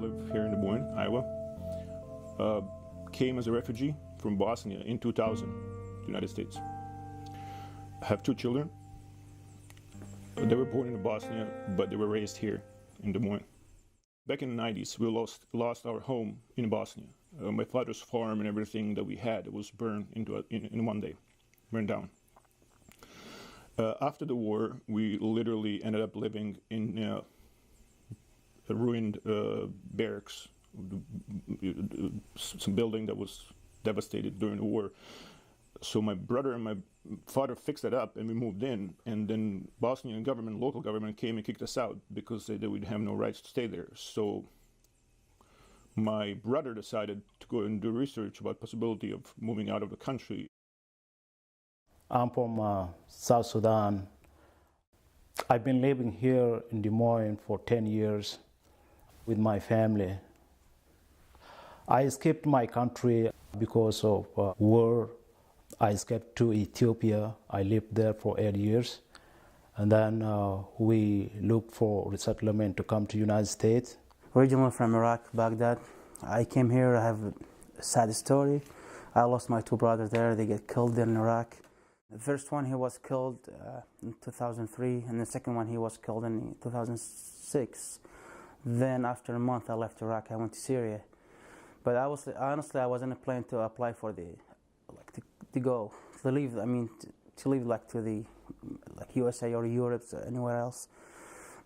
live here in Des Moines, Iowa. Came as a refugee from Bosnia in 2000, United States. I have 2 children. They were born in Bosnia, but they were raised here in Des Moines. Back in the 90s, we lost our home in Bosnia. My father's farm and everything that we had was burned in one day, burned down. After the war, we literally ended up living in a ruined barracks, some building that was devastated during the war. So my brother and my father fixed it up, and we moved in. And then Bosnian government, local government, came and kicked us out because they would have no rights to stay there. So my brother decided to go and do research about possibility of moving out of the country. I'm from South Sudan. I've been living here in Des Moines for 10 years with my family. I escaped my country because of war. I escaped to Ethiopia. I lived there for 8 years. And then we looked for resettlement to come to United States. Originally from Iraq, Baghdad. I came here, I have a sad story. I lost my 2 brothers there, they get killed in Iraq. The first one, he was killed in 2003, and the second one, he was killed in 2006. Then after a month, I left Iraq, I went to Syria. But honestly, I was in a plan to apply for to leave to the USA or Europe, anywhere else.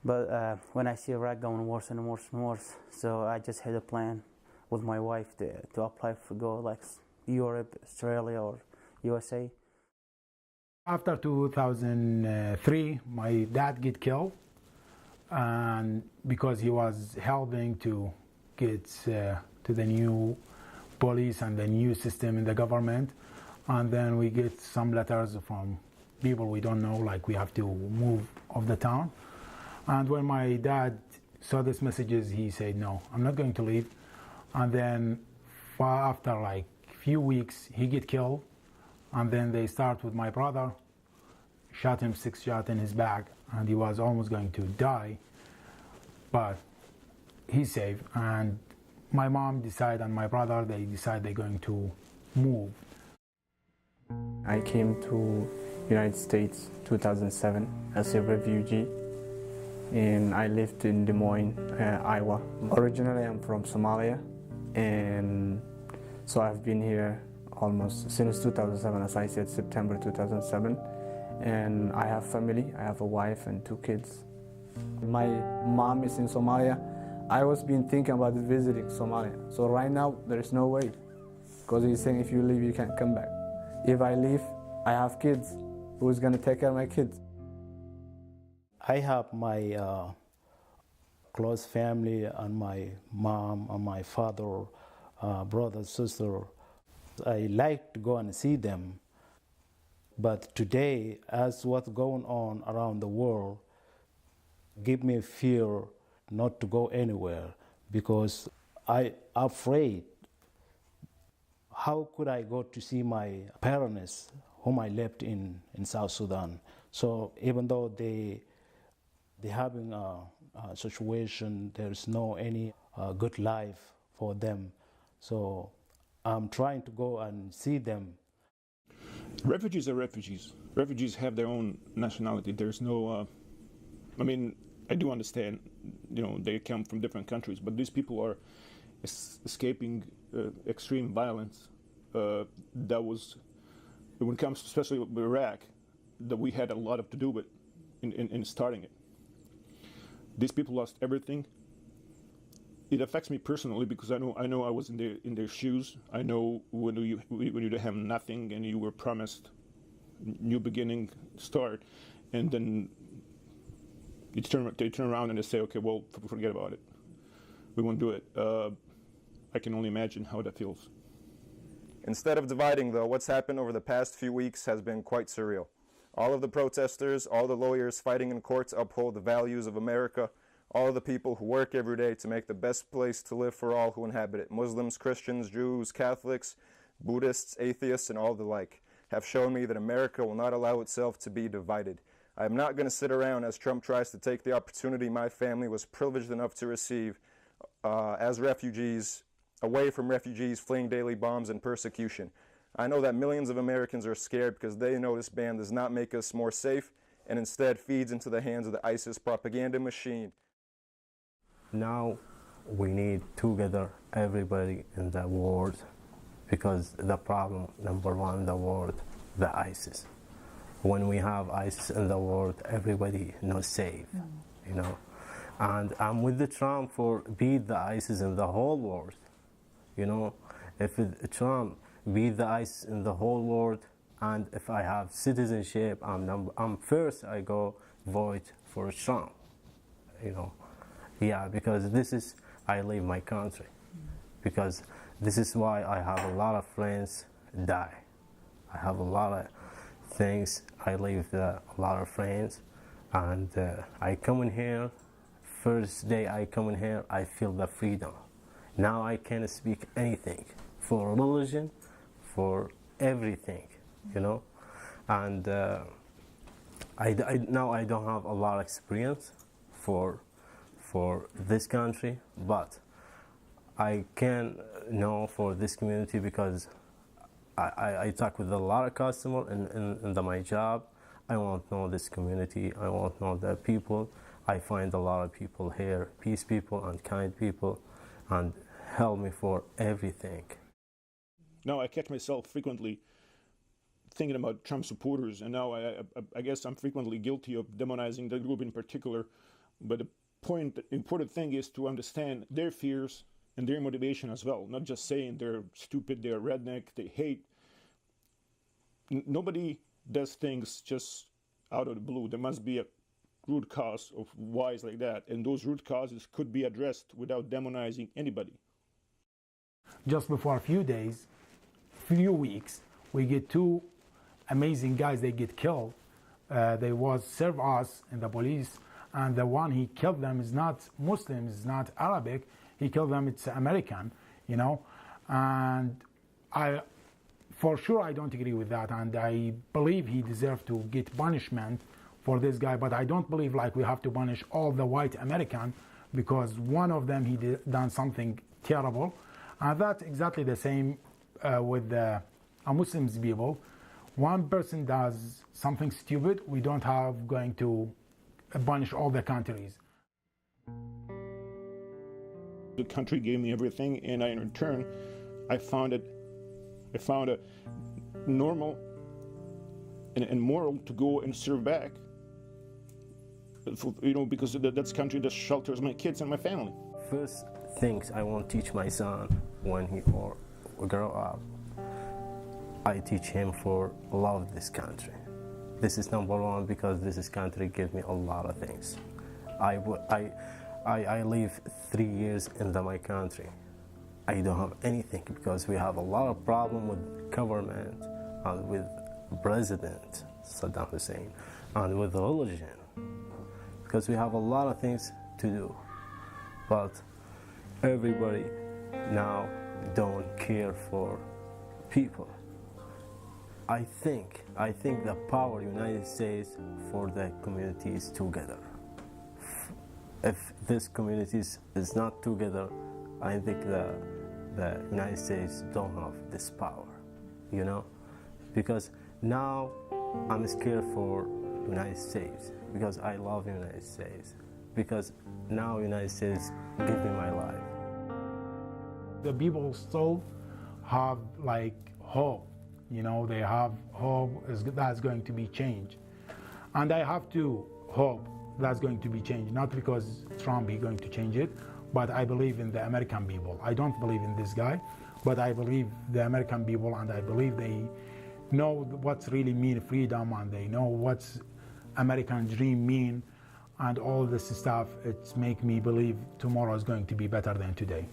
But when I see Iraq going worse and worse and worse, so I just had a plan with my wife to apply for go Europe, Australia, or USA. After 2003, my dad get killed, and because he was helping to get to the new police and the new system in the government, and then we get some letters from people we don't know, like we have to move of the town. And when my dad saw these messages, he said, no, I'm not going to leave. And then after like few weeks, he get killed. And then they start with my brother, shot him 6 shots in his back, and he was almost going to die. But he's safe. And my mom decided, and my brother, they decide they're going to move. I came to United States 2007 as a refugee, and I lived in Des Moines, Iowa. Originally, I'm from Somalia, and so I've been here almost since 2007, as I said, September 2007. And I have family, I have a wife and 2 kids. My mom is in Somalia. I was been thinking about visiting Somalia. So right now, there is no way, because he's saying if you leave, you can't come back. If I leave, I have kids. Who's gonna take care of my kids? I have my close family and my mom and my father, brother, sister. I like to go and see them. But today, as what's going on around the world, give me fear not to go anywhere, because I'm afraid. How could I go to see my parents whom I left in South Sudan? So even though they having a situation, there's no any good life for them. So I'm trying to go and see them. Refugees are refugees. Refugees have their own nationality. There's no, I mean, I do understand, they come from different countries, but these people are escaping extreme violence. That was, when it comes especially with Iraq, that we had a lot to do with in starting it. These people lost everything. It affects me personally because I know I was in their shoes. I know when you have nothing and you were promised new beginning, start, and then they turn around and they say, okay, well, forget about it. We won't do it. I can only imagine how that feels. Instead of dividing, though, what's happened over the past few weeks has been quite surreal. All of the protesters, all the lawyers fighting in court to uphold the values of America, all of the people who work every day to make the best place to live for all who inhabit it, Muslims, Christians, Jews, Catholics, Buddhists, atheists, and all the like, have shown me that America will not allow itself to be divided. I am not going to sit around as Trump tries to take the opportunity my family was privileged enough to receive as refugees, away from refugees fleeing daily bombs and persecution. I know that millions of Americans are scared because they know this ban does not make us more safe and instead feeds into the hands of the ISIS propaganda machine. Now we need together everybody in the world, because the problem number one in the world, the ISIS. When we have ISIS in the world, everybody not safe, you know. And I'm with the Trump for beat the ISIS in the whole world, you know. If Trump beat the ISIS in the whole world, and if I have citizenship, I'm first I go vote for Trump, you know. Yeah, because this is, I leave my country, because this is why I have a lot of friends die. I have a lot of things, I leave a lot of friends, and I come in here, first day I come in here, I feel the freedom. Now I can speak anything, for religion, for everything, you know. And now I don't have a lot of experience for this country, but I can know for this community because I talk with a lot of customers in my job. I want to know this community, I want to know the people. I find a lot of people here, peace people and kind people, and help me for everything. Now I catch myself frequently thinking about Trump supporters, and now I guess I'm frequently guilty of demonizing the group in particular. But the important thing is to understand their fears and their motivation as well, not just saying they're stupid, they're redneck, they hate. Nobody does things just out of the blue. There must be a root cause of why it's like that, and those root causes could be addressed without demonizing anybody. Just before a few weeks, we get two amazing guys, they get killed. They was serve us in the police, and the one he killed them is not Muslim, is not Arabic. He killed them, it's American, you know. And for sure I don't agree with that, and I believe he deserved to get punishment for this guy, but I don't believe like we have to punish all the white American because one of them he done something terrible. And that's exactly the same with the Muslims people. One person does something stupid, we don't have going to punish all the countries. The country gave me everything, and in return, I found it normal and moral to go and serve back. You know, because that's country that shelters my kids and my family. First things I want to teach my son when he grow up, I teach him for love this country. This is number one because this country gives me a lot of things. I live 3 years in my country. I don't have anything because we have a lot of problem with government and with President Saddam Hussein and with religion, because we have a lot of things to do. But everybody now don't care for people. I think the power United States for the communities together. If this communities is not together, I think the United States don't have this power, you know? Because now I'm scared for United States because I love United States. Because now United States give me my life. The people still have like hope, you know, they have hope that's going to be changed. And I have to hope that's going to be changed, not because Trump is going to change it, but I believe in the American people. I don't believe in this guy, but I believe the American people, and I believe they know what's really mean freedom, and they know what's American dream mean, and all this stuff. It's make me believe tomorrow is going to be better than today.